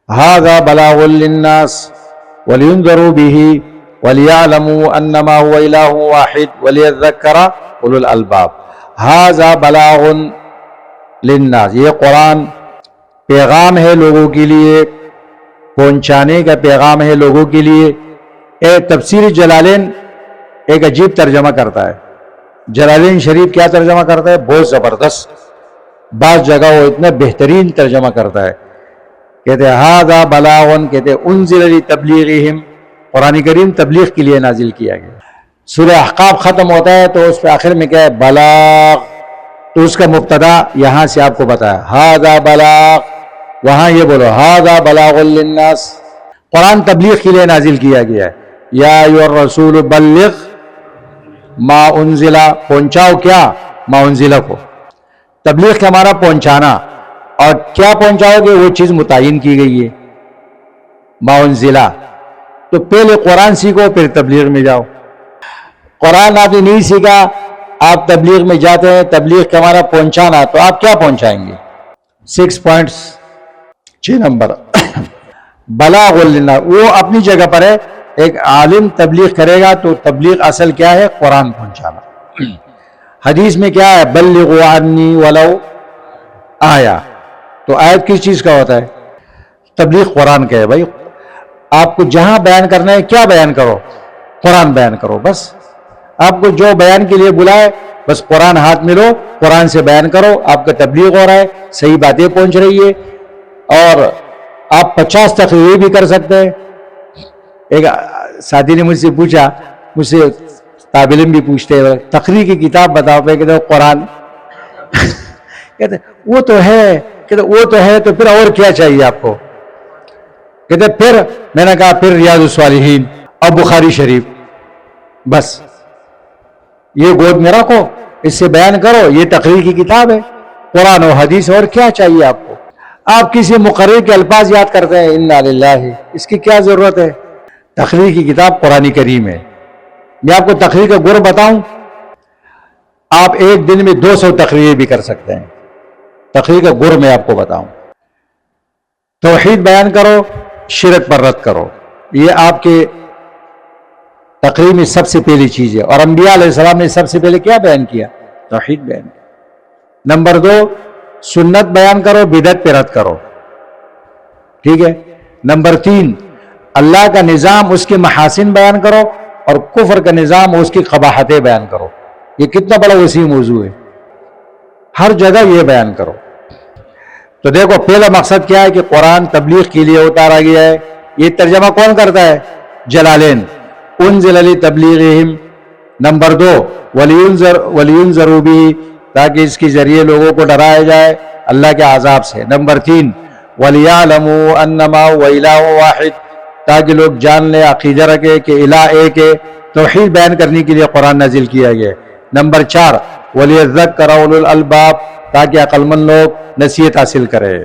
هذا بلاغ للناس ولينذروا به وليعلموا انما هو اله واحد وليذكر اولو الالباب. هذا بلاغ للناس، یہ قرآن پیغام ہے لوگوں کے لیے، پہنچانے کا پیغام ہے لوگوں کے لیے. تفسیر جلالین ایک عجیب ترجمہ کرتا ہے. جلالین شریف کیا ترجمہ کرتا ہے؟ بہت زبردست. بعض جگہ وہ اتنا بہترین ترجمہ کرتا ہے. کہتے ہیں ھذا بلاغ، کہتے ہیں انزل لتبلیغہم، قرآن کریم تبلیغ کے لیے نازل کیا گیا. سورہ احقاف ختم ہوتا ہے تو اس پہ آخر میں کیا ہے؟ بلاغ. تو اس کا مبتدا یہاں سے آپ کو بتایا ھذا بلاغ، وہاں یہ بولو ھذا بلاغ للناس. قرآن تبلیغ کے لیے نازل کیا گیا ہے. یا ایھا الرسول بلغ ما انزل، پہنچاؤ کیا؟ ما انزل کو. تبلیغ کا ہمارا پہنچانا، اور کیا پہنچاؤ گے؟ وہ چیز متعین کی گئی ہے ما انزل. تو پہلے قرآن سیکھو پھر تبلیغ میں جاؤ. قرآن آپ نے نہیں سیکھا، آپ تبلیغ میں جاتے ہیں، تبلیغ کا ہمارا پہنچانا، تو آپ کیا پہنچائیں گے؟ 6 پوائنٹس، 6 نمبر. بلاغ للناس وہ اپنی جگہ پر ہے. ایک عالم تبلیغ کرے گا تو تبلیغ اصل کیا ہے؟ قرآن پہنچانا. حدیث میں کیا ہے؟ بلغوا عنی ولو آیا. تو آیت کس چیز کا ہوتا ہے؟ تبلیغ قرآن کا ہے. بھائی آپ کو جہاں بیان کرنا ہے کیا بیان کرو؟ قرآن بیان کرو. بس آپ کو جو بیان کے لیے بلائے بس قرآن ہاتھ میں لو، قرآن سے بیان کرو. آپ کا تبلیغ ہو رہا ہے، صحیح باتیں پہنچ رہی ہے. اور آپ 50 تقریر بھی کر سکتے ہیں. ایک ساتھی نے مجھ سے پوچھا، مجھ سے طالب علم بھی پوچھتے ہیں تقریر کی کتاب بتاؤ. پہ کہتے قرآن. کہتے وہ تو ہے، کہتے وہ تو ہے، تو پھر اور کیا چاہیے آپ کو؟ کہتے پھر میں نے کہا پھر ریاض الصالحین اور بخاری شریف. بس یہ گود میں رکھو، اس سے بیان کرو. یہ تقریر کی کتاب ہے، قرآن و حدیث. اور کیا چاہیے آپ کو؟ آپ کسی مقرر کے الفاظ یاد کرتے ہیں انا للہ، اس کی کیا ضرورت ہے؟ تقریر کی کتاب قرآن کریم ہے. میں آپ کو تقریر کا گر بتاؤں، آپ ایک دن میں 200 تقریر بھی کر سکتے ہیں. تقریر کا گر میں آپ کو بتاؤں. توحید بیان کرو، شرک پر رد کرو. یہ آپ کے تقریر میں سب سے پہلی چیز ہے. اور انبیاء علیہ السلام نے سب سے پہلے کیا بیان کیا؟ توحید بیان کیا. نمبر 2، سنت بیان کرو، بدعت پہ رد کرو. ٹھیک ہے. نمبر 3، اللہ کا نظام، اس کے محاسن بیان کرو، اور کفر کا نظام، اس کی قباحتیں بیان کرو. یہ کتنا بڑا وسیع موضوع ہے، ہر جگہ یہ بیان کرو. تو دیکھو پہلا مقصد کیا ہے کہ قرآن تبلیغ کے لیے اتارا گیا ہے. یہ ترجمہ کون کرتا ہے؟ جلالین. انزل لتبلیغہم. نمبر 2، ولینذروا بہ، تاکہ اس کے ذریعے لوگوں کو ڈرایا جائے اللہ کے عذاب سے. نمبر 3، ولیعلموا انما هو الہ واحد، تاکہ لوگ جان لیں، عقیدہ رکھے کہ الہ ایک ہے. توحید بیان کرنے کے لیے قرآن نازل کیا گیا. نمبر 4، ولیذکر اولو الالباب، تاکہ عقل مند لوگ نصیحت حاصل کرے.